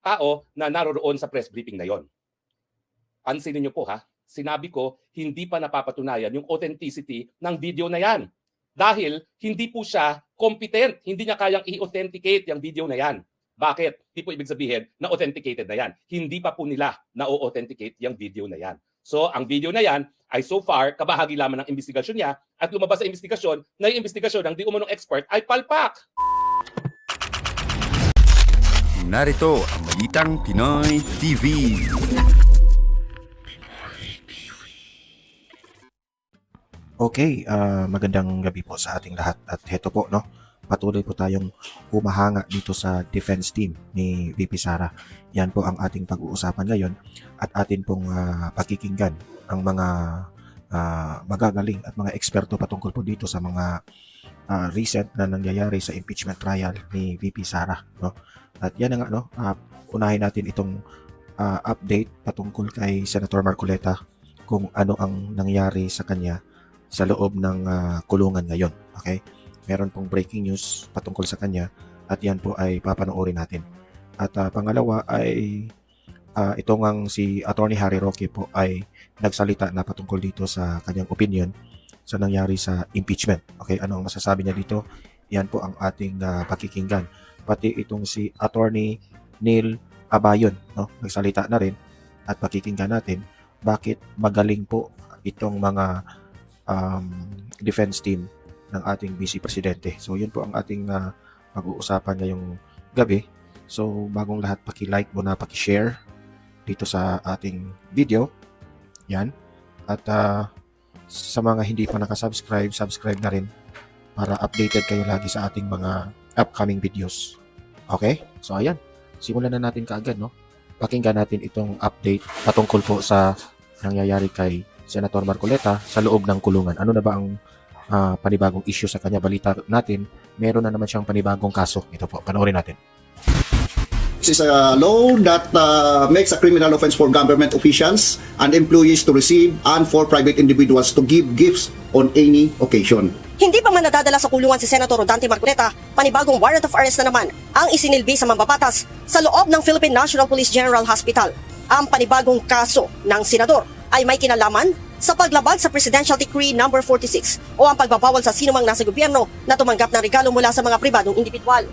tao na naroroon sa press briefing na yon. Pansinin niyo po ha, sinabi ko hindi pa napapatunayan yung authenticity ng video na yan. Dahil hindi po siya competent, hindi niya kayang i-authenticate yung video na yan. Bakit? Hindi po ibig sabihin na authenticated na yan. Hindi pa po nila na-authenticate yung video na yan. So, ang video na yan ay so far kabahagi lamang ng investigasyon niya at lumabas sa investigasyon na yung investigasyon ng di umunong expert ay palpak. Narito ang Balitang Pinoy TV. Okay, magandang gabi po sa ating lahat at heto po, no, patuloy po tayong humahanga dito sa defense team ni VP Sara. Yan po ang ating pag-uusapan ngayon at atin pong pakikinggan ang mga magagaling at mga eksperto patungkol po dito sa mga recent na nangyayari sa impeachment trial ni VP Sara, no. At yan nga, no, unahin natin itong update patungkol kay Senator Marcoleta kung ano ang nangyari sa kanya sa loob ng kulungan ngayon. Okay? Meron pong breaking news patungkol sa kanya at yan po ay papanoorin natin. At pangalawa ay ito ngang si Attorney Harry Roque po ay nagsalita na patungkol dito sa kanyang opinion sa nangyari sa impeachment. Okay? Ano ang masasabi niya dito? Yan po ang ating pakikinggan. Pati itong si Attorney Neil Abayon, no? Nagsalita na rin at pakikinggan natin bakit magaling po itong mga defense team ng ating Vice Presidente. So yun po ang ating pag-uusapan ngayong gabi. So bagong lahat, paki-like muna, paki-share dito sa ating video. Yan. At sa mga hindi pa nakasubscribe, subscribe na rin para updated kayo lagi sa ating mga upcoming videos. Okay? So ayan, simulan na natin kaagad, no? Pakinggan natin itong update patungkol po sa nangyayari kay Senator Marcoleta sa loob ng kulungan. Ano na ba ang panibagong issue sa kanya? Balita natin, meron na naman siyang panibagong kaso. Ito po, panoorin natin. This is a law that makes a criminal offense for government officials and employees to receive and for private individuals to give gifts on any occasion. Hindi pa man nadadala sa kulungan si Senator Rodante Marcoleta, panibagong warrant of arrest na naman ang isinilbi sa mambabatas sa loob ng Philippine National Police General Hospital. Ang panibagong kaso ng senador ay may kinalaman sa paglabag sa Presidential Decree No. 46 o ang pagbabawal sa sinumang nasa gobyerno na tumanggap ng regalo mula sa mga pribadong individual.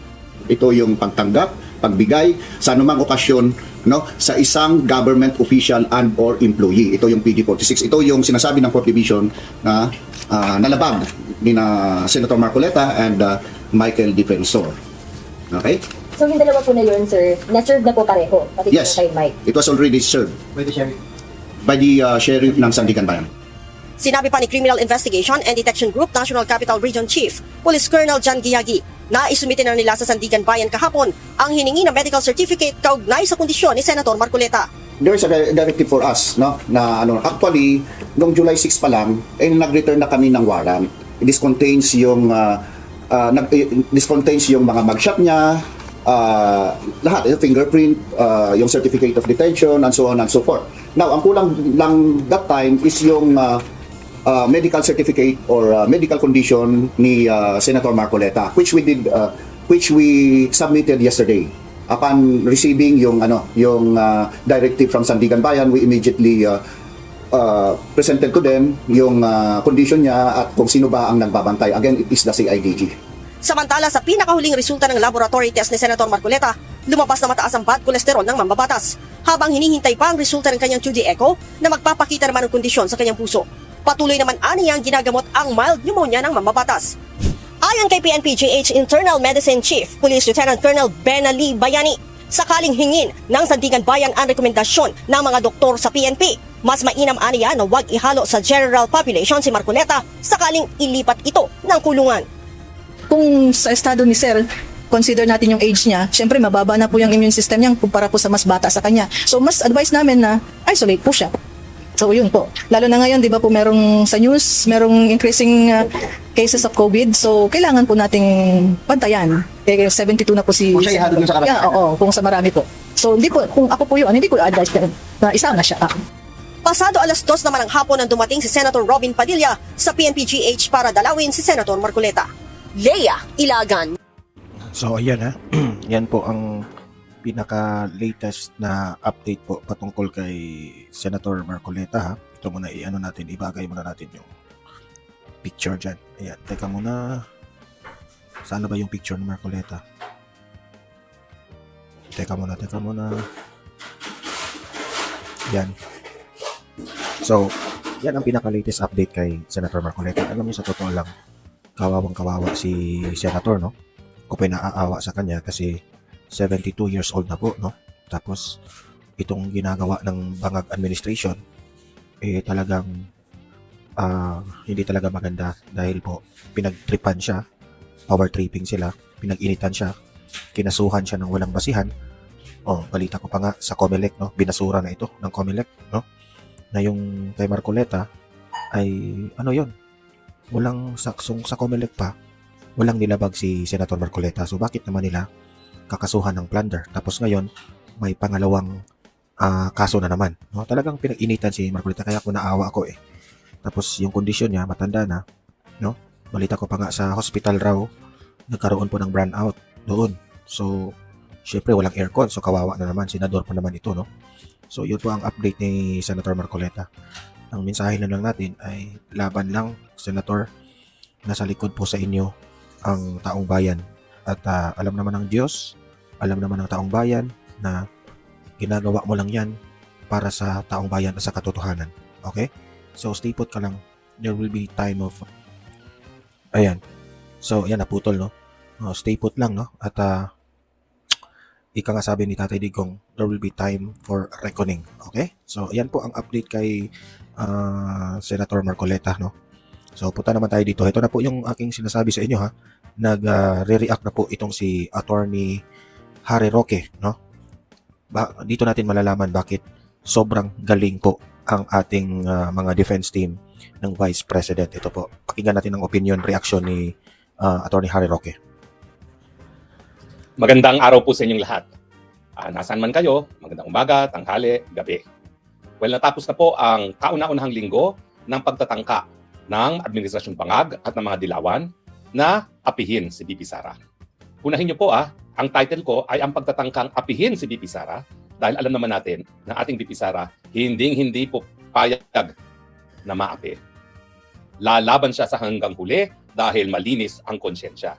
Ito yung pagtanggap, pagbigay sa anumang okasyon, no, sa isang government official and or employee. Ito yung PD 46. Ito yung sinasabi ng 4th Division na nalabag ni Senator Marcoleta and Michael Defensor. Okay? So yung dalawa po na yun, sir, na-serve na po pareho, pati Yes, kay Mike. it was already served by the sheriff ng Sandigan Bayan. Sinabi pa ni Criminal Investigation and Detection Group National Capital Region Chief, Police Colonel John Giagi, na isumite na nila sa Sandigan Bayan kahapon ang hiningi na medical certificate kaugnay sa kondisyon ni Senator Marcoleta. There is a directive for us, no, na actually noong July 6 pa lang nag-return na kami ng warrant. This contains yung mga mugshot niya, lahat, yung fingerprint, yung certificate of detention, and so on and so forth. Now, ang kulang lang that time is yung medical certificate or medical condition ni Senator Marcoleta, which we submitted yesterday. Upon receiving yung directive from Sandigan Bayan, we immediately presented to them yung condition niya at kung sino ba ang nagbabantay. Again, it is the CIDG. Samantala, sa pinakahuling resulta ng laboratory test ni Senator Marcoleta, lumabas na mataas ang bad cholesterol ng mambabatas, habang hinihintay pa ang resulta ng kanyang 2D echo na magpapakita naman ng kondisyon sa kanyang puso. Patuloy naman aniya ang ginagamot ang mild pneumonia ng mambabatas. Ayon kay PNP-GH Internal Medicine Chief, Police Lieutenant Colonel Benali Bayani, sakaling hingin ng Sandigan Bayan ang rekomendasyon ng mga doktor sa PNP, mas mainam aniya na huwag ihalo sa general population si Marcoleta sakaling ilipat ito ng kulungan. Kung sa estado ni Sir, consider natin yung age niya, syempre mababa na po yung immune system niya kumpara po sa mas bata sa kanya. So mas advice namin na isolate po siya. So yun po. Lalo na ngayon, di ba po merong sa news, merong increasing cases of COVID. So kailangan po nating pantayan. 72 na po si... Kung siya ihalo sa karamihan. Yeah, oo, kung sa marami po. So hindi po, kung ako po yun, hindi ko advise na isama siya. Pasado alas 2 naman ng hapon nang dumating si Senator Robin Padilla sa PNP-GH para dalawin si Senator Marcoleta. Leia Ilagan. So ayan ha, yan po ang pinaka-latest na update po patungkol kay Senator Marcoleta ha. Ito muna ibagay muna natin yung picture dyan. Ayan, teka muna. Saan na ba yung picture ni Marcoleta? Teka muna. Yan. So, yan ang pinaka-latest update kay Senator Marcoleta. Alam niyo, sa totoo lang, kawawang-kawawa si Senator, no? Kung pinaawa sa kanya kasi 72 years old na po, no? Tapos, itong ginagawa ng Bangag administration, talagang hindi talaga maganda dahil po pinagtripan siya, power tripping sila, pinag-initan siya, kinasuhan siya ng walang basihan. Balita ko pa nga sa COMELEC, no? Binasura na ito ng COMELEC, no? Na yung kay Marcoleta ay walang saksong sa COMELEC pa, walang nilabag si Senator Marcoleta. So bakit naman nila kakasuhan ng plunder? Tapos ngayon may pangalawang kaso na naman, no? Talagang pinag-initan si Marcoleta, kaya ako naawa ako Tapos yung kondisyon niya, matanda na, no? Balita ko pa nga sa hospital raw, nagkaroon po ng brownout doon. So, syempre walang aircon, so kawawa na naman, senador pa naman ito, no? So, yun po ang update ni Senator Marcoleta. Ang mensahe na lang natin ay laban lang, Senator, nasa likod po sa inyo ang taong bayan. At alam naman ng Diyos, alam naman ng taong bayan na ginagawa mo lang yan para sa taong bayan at sa katotohanan. Okay? So, stay put ka lang. There will be time of... Ayan. So, yan, naputol, no? Stay put lang, no? At ika nga sabi ni Tatay Digong, there will be time for reckoning. Okay? So, yan po ang update kay Senator Marcoleta, no? So, punta naman tayo dito. Ito na po yung aking sinasabi sa inyo, ha? Nag-re-react na po itong si Attorney Harry Roque, no? Dito natin malalaman bakit sobrang galing po ang ating mga defense team ng Vice President. Ito po, pakinggan natin ang opinion, reaction ni Attorney Harry Roque. Magandang araw po sa inyong lahat. Nasaan man kayo, magandang umaga, tanghali, gabi. Well, natapos na po ang kauna-unahang linggo ng pagtatangka ng Administrasyong Bangag at ng mga dilawan na apihin si VP Sara. Unahin niyo po ang title ko ay ang pagtatangkang apihin si VP Sara dahil alam naman natin na ating VP Sara hindi po payag na maapi. Lalaban siya sa hanggang huli dahil malinis ang konsyensya.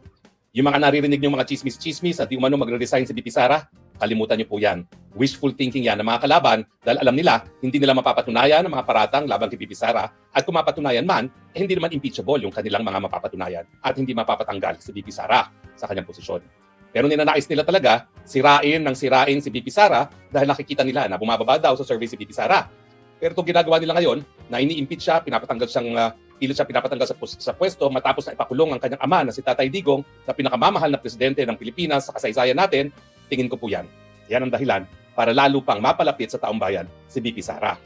Yung mga naririnig niyong mga chismis-chismis at di umano magre-resign si VP Sara, kalimutan niyo po yan. Wishful thinking yan ng mga kalaban dahil alam nila hindi nila mapapatunayan ang mga paratang laban kay VP Sara at kung mapatunayan man, hindi naman impeachable yung kanilang mga mapapatunayan at hindi mapapatanggal si VP Sara sa kanyang posisyon. Pero ninanais nila talaga sirain si VP Sara dahil nakikita nila na bumababa daw sa survey si VP Sara. Pero itong ginagawa nila ngayon na ini-impeach siya, pilit siya pinapatanggal sa pwesto matapos na ipakulong ang kanyang ama na si Tatay Digong na pinakamamahal na presidente ng Pilipinas sa kasaysayan natin, tingin ko po yan. Yan ang dahilan para lalo pang mapalapit sa taong bayan si VP Sara.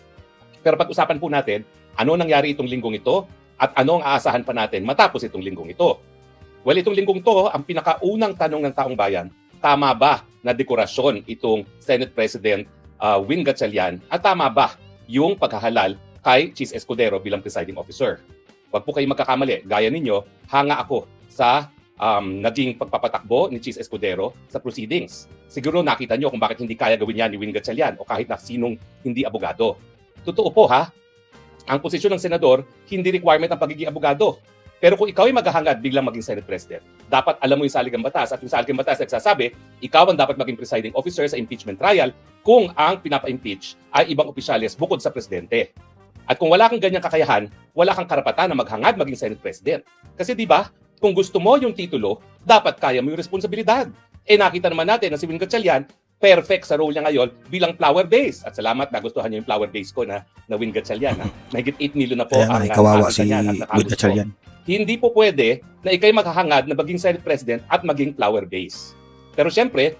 Pero pag-usapan po natin, ano nangyari itong linggong ito at ano ang aasahan pa natin matapos itong linggong ito. Well, itong linggong ito, ang pinakaunang tanong ng taong bayan, tama ba na dekorasyon itong Senate President Win Gatchalian at tama ba yung paghahalal kay Chis Escudero bilang presiding officer? Huwag po kayo magkakamali. Gaya ninyo, hanga ako sa naging pagpapatakbo ni Chis Escudero sa proceedings. Siguro nakita nyo kung bakit hindi kaya gawin yan ni Win Gatchalian o kahit na sinong hindi abogado. Totoo po ang posisyon ng senador, hindi requirement ang pagiging abogado. Pero kung ikaw ay maghahangad biglang maging Senate President, dapat alam mo yung saligang batas at yung saligang batas nagsasabi, ikaw ang dapat maging presiding officer sa impeachment trial kung ang pinapa-impeach ay ibang opisyales bukod sa presidente. At kung wala kang ganyang kakayahan, wala kang karapatan na maghangad maging Senate President. Kasi di ba, kung gusto mo yung titulo, dapat kaya mo yung responsibilidad. Nakita naman natin na si Win Gatchalian, perfect sa role niya ngayon bilang flower base. At salamat, nagustuhan niyo yung flower base ko na Win Gatchalian. Mahigit 8 million na po ang kawawa si Win Gatchalian. Hindi po pwede na ikay maghahangad na maging Senate President at maging flower base. Pero syempre,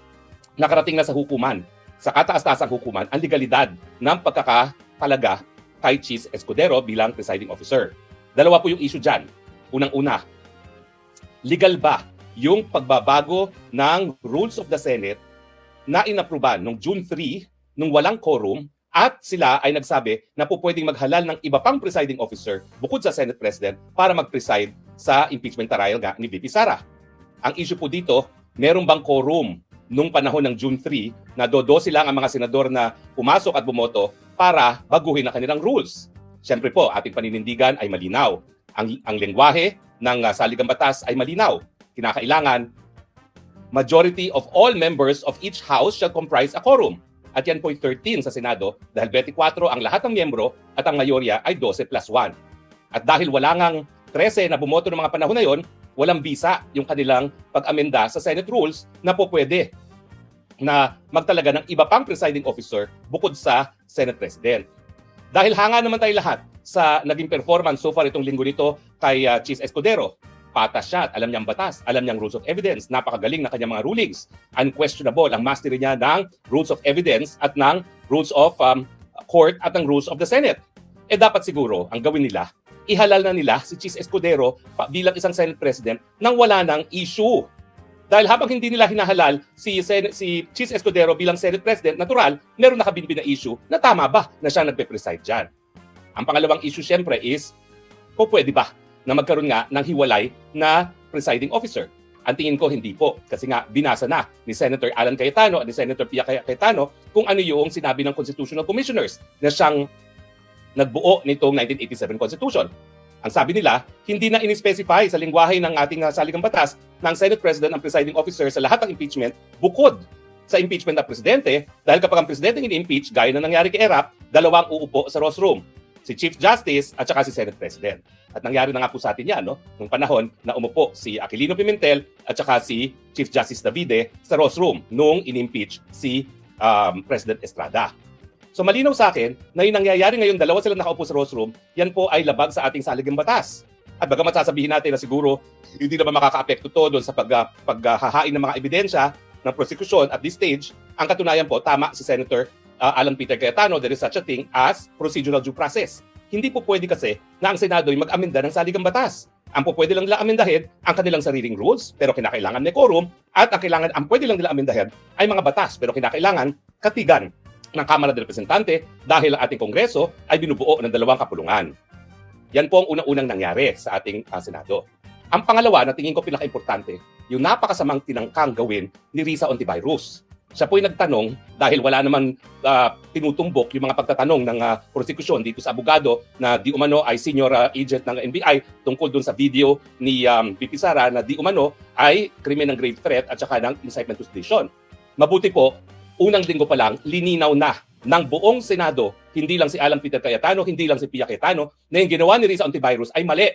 nakarating na sa hukuman, sa kataas-taasang hukuman, ang legalidad ng pagkakatalaga kay Chis Escudero bilang presiding officer. Dalawa po yung issue dyan. Unang-una, legal ba yung pagbabago ng rules of the Senate na inapruban noong June 3 nung walang quorum at sila ay nagsabi na po pwedeng maghalal ng iba pang presiding officer bukod sa Senate President para mag-preside sa impeachment trial ni VP Sara. Ang issue po dito, meron bang quorum nung panahon ng June 3 na dodosi lang ang mga senador na pumasok at bumoto para baguhin ang kanilang rules. Siyempre po, ating paninindigan ay malinaw. Ang lengguwahe ng saligang batas ay malinaw. Kinakailangan, majority of all members of each house shall comprise a quorum. At yan po ay 13 sa Senado dahil 24 ang lahat ng miyembro at ang mayorya ay 12 plus 1. At dahil wala ngang 13 na bumoto ng mga panahon na yon, walang bisa yung kanilang pag-amenda sa Senate rules na po pwede na magtalaga ng iba pang presiding officer bukod sa Senate President. Dahil hanga naman tayo lahat sa naging performance so far itong linggo nito kay Chief Escudero, patas siya at alam niyang batas, alam niyang rules of evidence, napakagaling na kanyang mga rulings, unquestionable ang mastery niya ng rules of evidence at ng rules of court at ng rules of the Senate. Dapat siguro ang gawin nila, ihalal na nila si Chief Escudero bilang isang Senate President nang wala ng issue. Dahil habang hindi nila hinahalal si Chief Escudero bilang Senate President, natural, meron nakabinbin na issue na tama ba na siya nagpe-preside dyan. Ang pangalawang issue siyempre is, pwede ba na magkaroon nga ng hiwalay na presiding officer? Ang tingin ko hindi po, kasi nga binasa na ni Senator Alan Cayetano at ni Senator Pia Cayetano kung ano yung sinabi ng Constitutional Commissioners na siyang nagbuo nitong 1987 Constitution. Ang sabi nila, hindi na in-specify sa lengguwahe ng ating saligang batas ng Senate President ang presiding officer sa lahat ng impeachment bukod sa impeachment ng presidente, dahil kapag ang presidente in-impeach, gaya na nangyari kay Erap, dalawang uupo sa Ross Room, si Chief Justice at saka si Senate President. At nangyari na nga po sa atin yan, no? Nung panahon na umupo si Aquilino Pimentel at saka si Chief Justice Davide sa Ross Room nung in-impeach si President Estrada. So malinaw sa akin na yung nangyayari ngayon, dalawa sila nakaupo sa Ross Room, yan po ay labag sa ating saligang batas. At bagamat sasabihin natin na siguro hindi naman makaka-apekto to doon sa paghahain ng mga ebidensya ng prosecution at this stage, ang katunayan po, tama si Senator Alan Peter Cayetano, there is such a thing as procedural due process. Hindi po pwede kasi na ang Senado ay mag-amenda ng saligang batas. Ang po pwede lang nila amendahin ang kanilang sariling rules, pero kinakailangan may quorum, at ang pwede lang nila amendahin ay mga batas, pero kinakailangan katigan ng Kamara de Representante dahil ang ating Kongreso ay binubuo ng dalawang kapulungan. Yan po ang unang-unang nangyari sa ating Senado. Ang pangalawa na tingin ko pinaka-importante, yung napakasamang tinangkang gawin ni Risa Hontiveros. Siya po ay nagtanong dahil wala naman tinutumbok yung mga pagtatanong ng prosecution dito sa abogado na di umano ay senior agent ng NBI tungkol dun sa video ni VP Sara na di umano ay krimen ng grave threat at saka ng incitement to sedition. Mabuti po, unang linggo pa lang, lininaw na ng buong Senado, hindi lang si Alan Peter Cayetano, hindi lang si Pia Cayetano, na yung ginawa ni Risa Hontiveros ay mali.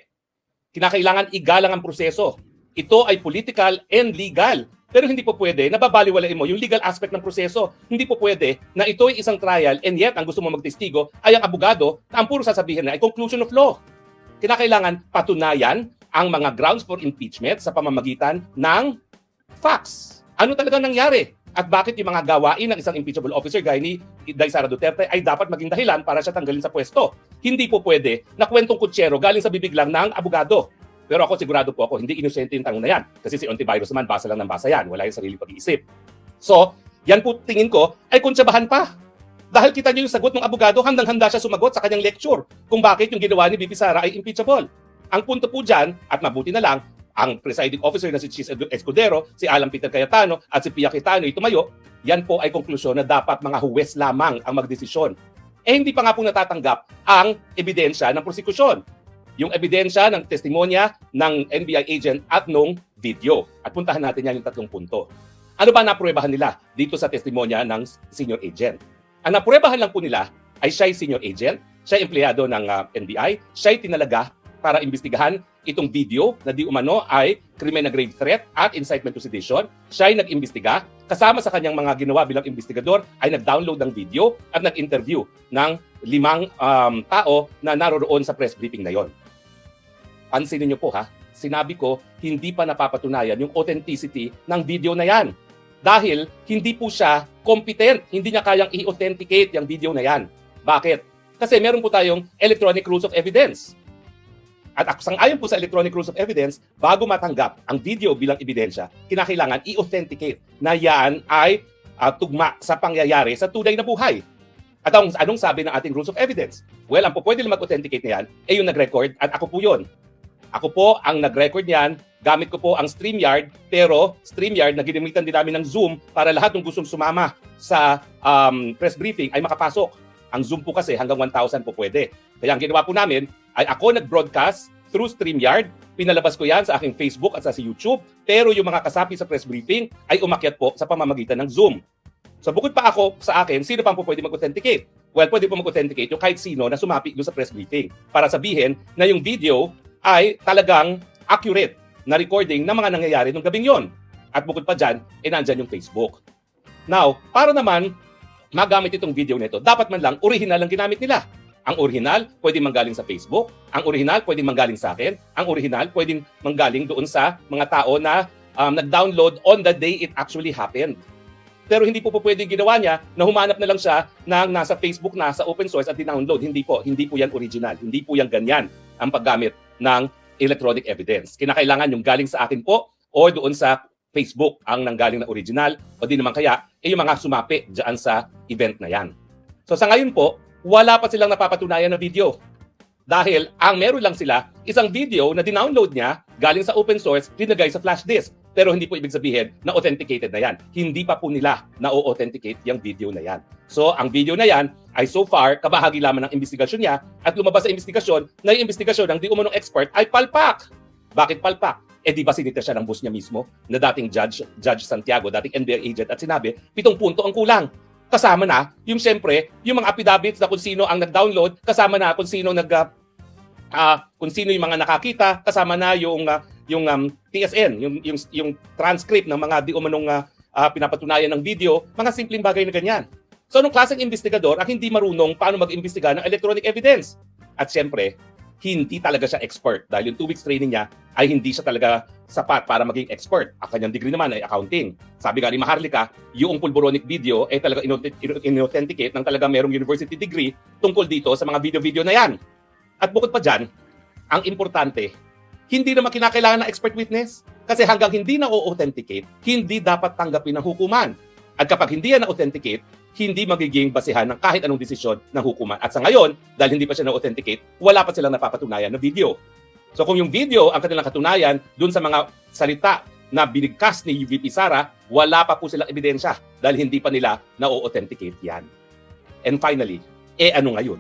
Kinakailangan igalang ang proseso. Ito ay political and legal. Pero hindi po pwede na babaliwalain mo yung legal aspect ng proseso. Hindi po pwede na ito ay isang trial and yet ang gusto mo magtestigo ay ang abogado na ang puro sasabihin na ay conclusion of law. Kinakailangan patunayan ang mga grounds for impeachment sa pamamagitan ng facts. Ano talaga nangyari? At bakit yung mga gawain ng isang impeachable officer gaya ni Inday Sara Duterte ay dapat maging dahilan para siya tanggalin sa pwesto. Hindi po pwede na kwentong kutsero galing sa bibig lang ng abogado. Pero ako sigurado po ako, hindi inosente yung tanong na yan. Kasi si Hontiveros naman, basa lang ng basa yan. Wala yung sarili pag-iisip. So, yan po tingin ko ay kuntsabahan pa. Dahil kita niyo yung sagot ng abogado, handang-handa siya sumagot sa kanyang lecture kung bakit yung ginawa ni VP Sara ay impeachable. Ang punto po dyan, at mabuti na lang, ang presiding officer na si Chief Escudero, si Alan Peter Cayetano at si Pia Cayetano ay tumayo, yan po ay konklusyon na dapat mga huwes lamang ang magdesisyon. Hindi pa nga po natatanggap ang ebidensya ng prosekusyon. Yung ebidensya ng testimonya ng NBI agent at nung video. At puntahan natin yan yung tatlong punto. Ano ba napruebahan nila dito sa testimonya ng senior agent? Ang napruebahan lang po nila ay siya'y senior agent, siya'y empleyado ng NBI, siya'y tinalaga para imbestigahan itong video na di umano ay krimen na grave threat at incitement to sedition. Siya ay nag-imbestiga. Kasama sa kanyang mga ginawa bilang investigador ay nag-download ng video at nag-interview ng 5 tao na naroroon sa press briefing na yon. Pansinin niyo po ha, sinabi ko hindi pa napapatunayan yung authenticity ng video na yan. Dahil hindi po siya competent, hindi niya kayang i-authenticate yung video na yan. Bakit? Kasi meron po tayong electronic rules of evidence. At sang-ayon po sa electronic rules of evidence, bago matanggap ang video bilang ebidensya, kinakailangan i-authenticate na yan ay tugma sa pangyayari sa tunay na buhay. At anong sabi ng ating rules of evidence? Well, ang po pwede lang mag-authenticate na yan ay yung nag-record at ako po yun. Ako po ang nag-record niyan gamit ko po ang StreamYard, pero StreamYard na ginamitan din namin ng Zoom para lahat ng gustong sumama sa press briefing ay makapasok. Ang Zoom po kasi hanggang 1,000 po pwede. Kaya ang ginawa po namin ay ako nag-broadcast through StreamYard. Pinalabas ko yan sa aking Facebook at sa YouTube. Pero yung mga kasapi sa press briefing ay umakyat po sa pamamagitan ng Zoom. So bukod pa ako sa akin, sino pa po pwede mag-authenticate? Well, pwede po mag-authenticate yung kahit sino na sumapi doon sa press briefing para sabihin na yung video ay talagang accurate na recording ng mga nangyayari nung gabing yon. At bukod pa dyan, nandyan yung Facebook. Now, para naman magamit itong video nito, dapat man lang original ang ginamit nila. Ang original, pwedeng manggaling sa Facebook. Ang original, pwedeng manggaling sa akin. Ang original, pwedeng manggaling doon sa mga tao na nag-download on the day it actually happened. Pero hindi po pwedeng ginawa niya na humanap na lang siya ng nasa Facebook na sa open source at dinownload. Hindi po yan original. Hindi po yan ganyan ang paggamit ng electronic evidence. Kinakailangan yung galing sa akin po o doon sa Facebook ang nanggaling na original o di naman kaya yung mga sumapi dyan sa event na yan. So sa ngayon po, wala pa silang napapatunayan na video. Dahil ang meron lang sila isang video na dinownload niya galing sa open source, dinagay sa flash disk. Pero hindi po ibig sabihin na authenticated na yan. Hindi pa po nila na-authenticate yung video na yan. So ang video na yan ay so far kabahagi lamang ng investigasyon niya at lumabas sa investigasyon na yung investigasyon ng di umanong expert ay palpak. Bakit palpak? Di ba sinita siya ng boss niya mismo na dating Judge Santiago, dating NBI agent at sinabi, 7 punto ang kulang. Kasama na yung siyempre, yung mga affidavits na kung sino ang nag-download, kasama na kung sino kung sino yung mga nakakita, kasama na yung TSN, yung transcript ng mga di umanong pinapatunayan ng video, mga simpleng bagay na ganyan. So, nung klaseng investigador ang hindi marunong paano mag-imbestiga ng electronic evidence. At siyempre, hindi talaga siya expert dahil yung 2 weeks training niya ay hindi siya talaga sapat para maging expert. Ang kanyang degree naman ay accounting. Sabi nga ni Maharlika, yung pulboronic video ay talaga in-authenticate ng talaga merong university degree tungkol dito sa mga video-video na yan. At bukod pa dyan, ang importante, hindi naman kinakailangan ng expert witness kasi hanggang hindi na-authenticate, hindi dapat tanggapin ng hukuman. At kapag hindi yan na-authenticate, hindi magiging basihan ng kahit anong desisyon ng hukuman. At sa ngayon, dahil hindi pa siya na-authenticate, wala pa silang napapatunayan na video. So kung yung video ang kanilang katunayan dun sa mga salita na binigkas ni VP Sara, wala pa po silang ebidensya dahil hindi pa nila na-authenticate yan. And finally, ano ngayon?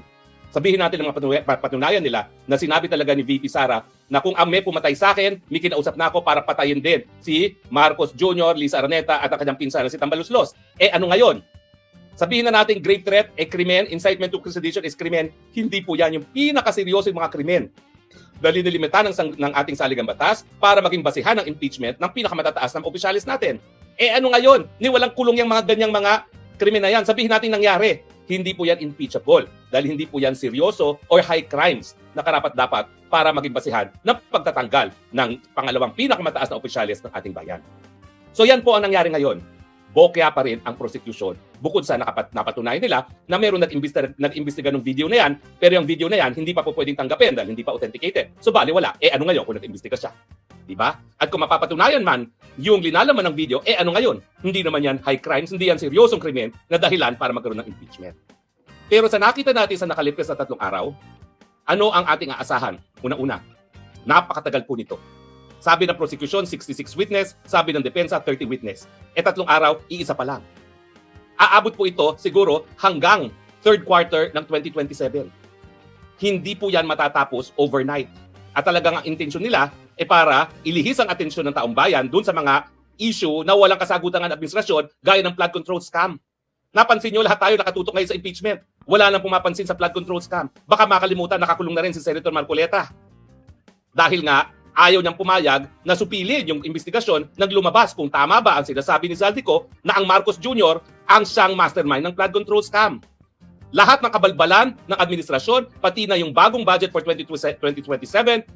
Sabihin natin ng mga patunayan nila na sinabi talaga ni VP Sara na kung may pumatay sa akin, may kinausap na ako para patayin din si Marcos Jr., Lisa Araneta at ang kanyang pinsan na si Tambaluslos. Ano ngayon? Sabihin na natin grave threat, krimen, incitement to sedition is krimen. Hindi po yan yung pinakaseryoso yung mga krimen. Dahil nilimitahan ng ating saligang batas para maging basihan ng impeachment ng pinakamatataas ng opisyalis natin. Ano ngayon? Ni walang kulong yung mga ganyang mga krimen na yan. Sabihin natin nangyari. Hindi po yan impeachable dahil hindi po yan seryoso or high crimes na karapat-dapat para maging basihan ng pagtatanggal ng pangalawang pinakamataas na opisyalis ng ating bayan. So yan po ang nangyari ngayon. Bokya pa rin ang prosecution bukod sa napatunayan nila na meron nag-imbestiga ng video na yan pero yung video na yan hindi pa po pwedeng tanggapin dahil hindi pa authenticated. So bali wala. Ano ngayon kung nag-imbestiga siya? Diba? At kung mapapatunayan man yung linalaman ng video, ano ngayon? Hindi naman yan high crimes, hindi yan seryosong krimen na dahilan para magkaroon ng impeachment. Pero sa nakita natin sa nakalipas na 3 araw, ano ang ating aasahan? Una-una, napakatagal po nito. Sabi ng prosecution, 66 witness. Sabi ng depensa, 30 witness. 3 araw, iisa pa lang. Aabot po ito siguro hanggang 3rd quarter ng 2027. Hindi po yan matatapos overnight. At talagang ang intensyon nila para ilihis ang atensyon ng taong bayan dun sa mga issue na walang kasagutan ng administrasyon gaya ng flood control scam. Napansin nyo, lahat tayo nakatutok ngayon sa impeachment. Wala nang pumapansin sa flood control scam. Baka makalimutan, nakakulong na rin si Senator Marcoleta. Dahil nga, ayaw niyang pumayag na supilin yung investigasyon nang lumabas kung tama ba ang sinasabi ni Zaldico na ang Marcos Jr. ang siyang mastermind ng flood control scam. Lahat ng kabalbalan ng administrasyon, pati na yung bagong budget for 2027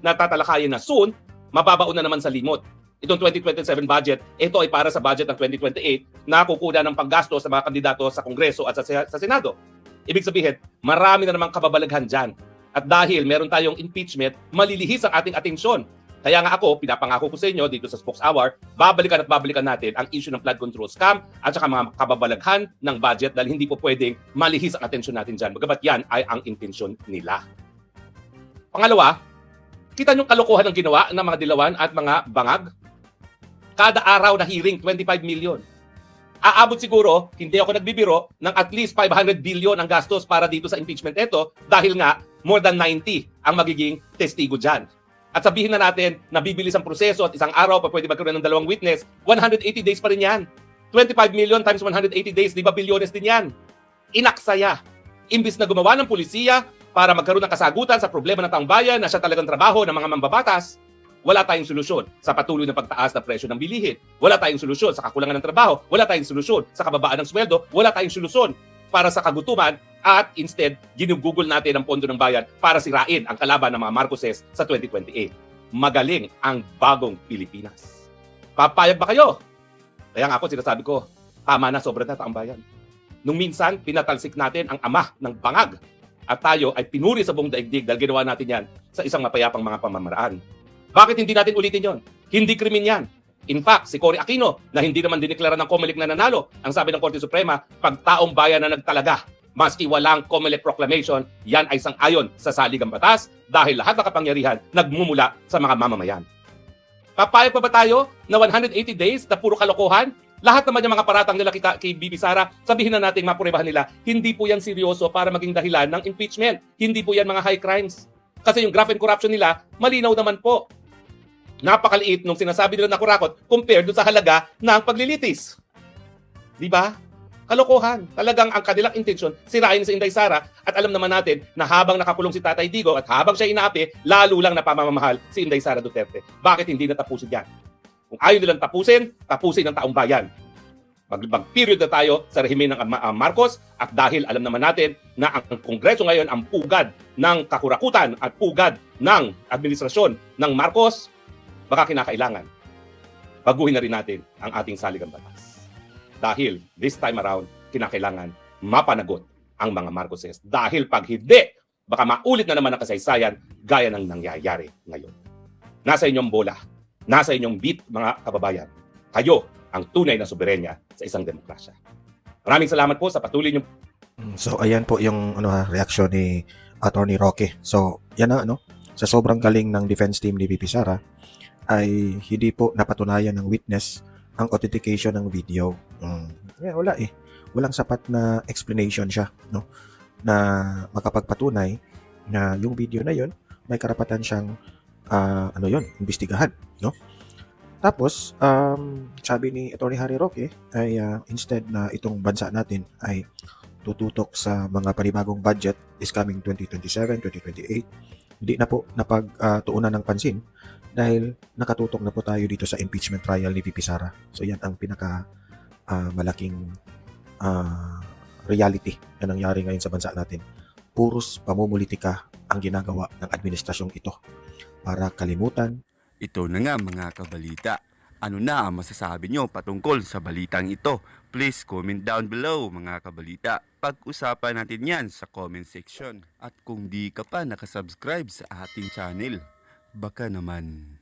na tatalakayin na soon, mababaon na naman sa limot. Itong 2027 budget, ito ay para sa budget ng 2028 na kukuha ng panggasto sa mga kandidato sa Kongreso at sa Senado. Ibig sabihin, marami na namang kababalaghan dyan. At dahil meron tayong impeachment, malilihis ang ating atensyon. Kaya nga ako, pinapangako ko sa inyo dito sa Spokes Hour, babalikan at babalikan natin ang issue ng flood control scam at saka mga kababalaghan ng budget dahil hindi po pwedeng malihis ang atensyon natin dyan. Bagamat yan ay ang intensyon nila. Pangalawa, Kita nyo kalokohan ng ginawa ng mga dilawan at mga bangag? Kada araw na hearing, 25 million. Aabot siguro, hindi ako nagbibiro, ng at least 500 billion ang gastos para dito sa impeachment ito dahil nga more than 90 ang magiging testigo dyan. At sabihin na natin na bibilis ang proseso at isang araw pa pwede magkaroon ng 2 witness, 180 days pa rin yan. 25 million times 180 days, di ba bilyones din yan? Inaksaya. Imbis na gumawa ng pulisiya para magkaroon ng kasagutan sa problema ng taong bayan na siya talagang trabaho ng mga mambabatas, wala tayong solusyon sa patuloy na pagtaas ng presyo ng bilihin. Wala tayong solusyon sa kakulangan ng trabaho. Wala tayong solusyon sa kababaan ng sweldo. Wala tayong solusyon para sa kagutuman at instead, ginugugol natin ang pondo ng bayan para sirain ang kalaban ng mga Marcoses sa 2028. Magaling ang bagong Pilipinas. Papayag ba kayo? Kaya nga ako sinasabi ko, tama na, sobra na taong bayan. Nung minsan, pinatalsik natin ang ama ng bangag at tayo ay pinuri sa buong daigdig dahil ginawa natin yan sa isang mapayapang mga pamamaraan. Bakit hindi natin ulitin yon? Hindi krimen yan. In fact, si Cory Aquino, na hindi naman diniklara ng COMELEC na nanalo, ang sabi ng Korte Suprema, pag taong bayan na nagtalaga, maski walang COMELEC proclamation, yan ay sang-ayon sa saligang batas dahil lahat ng kapangyarihan nagmumula sa mga mamamayan. Papayag pa ba tayo na 180 days na puro kalokohan? Lahat naman yung mga paratang nila kay Bibi Sara, sabihin na natin, mapurebahan nila, hindi po yan seryoso para maging dahilan ng impeachment. Hindi po yan mga high crimes. Kasi yung graft and corruption nila, malinaw naman po. Napakaliit nung sinasabi nila na kurakot compared doon sa halaga ng paglilitis. Di ba? Kalokohan. Talagang ang kanilang intensyon, sirain si Inday Sara at alam naman natin na habang nakakulong si Tatay Digo at habang siya inaapi, lalo lang napamamahal si Inday Sara Duterte. Bakit hindi natapusin yan? Kung ayaw nilang tapusin ng taong bayan. Mag-period na tayo sa rehimen ng Marcos at dahil alam naman natin na ang Kongreso ngayon ang pugad ng kakurakutan at pugad ng administrasyon ng Marcos, baka kinakailangan baguhin na rin natin ang ating saligang batas. Dahil this time around, kinakailangan mapanagot ang mga Marcoses. Dahil pag hindi, baka maulit na naman ang kasaysayan gaya ng nangyayari ngayon. Nasa inyong bola, nasa inyong beat, mga kababayan. Kayo ang tunay na soberenya sa isang demokrasya. Maraming salamat po sa patuloy niyo. So ayan po yung reaksyon ni Attorney Roque. So yan na sa sobrang galing ng defense team ni VP Sara ay hindi po napatunayan ng witness ang authentication ng video. Wala eh. Walang sapat na explanation siya na makapagpatunay na yung video na yon may karapatan siyang imbestigahan, Tapos, sabi ni Atty. Harry Roque ay instead na itong bansa natin ay tututok sa mga panibagong budget is coming 2027, 2028, hindi na po napagtuunan ng pansin dahil nakatutok na po tayo dito sa impeachment trial ni VP Sara. So yan ang pinaka malaking reality na nangyari ngayon sa bansa natin. Puros pamumulitika ang ginagawa ng administrasyong ito para kalimutan. Ito na nga mga kabalita. Ano na ang masasabi nyo patungkol sa balitang ito? Please comment down below mga kabalita. Pag-usapan natin yan sa comment section. At kung di ka pa nakasubscribe sa ating channel, baka naman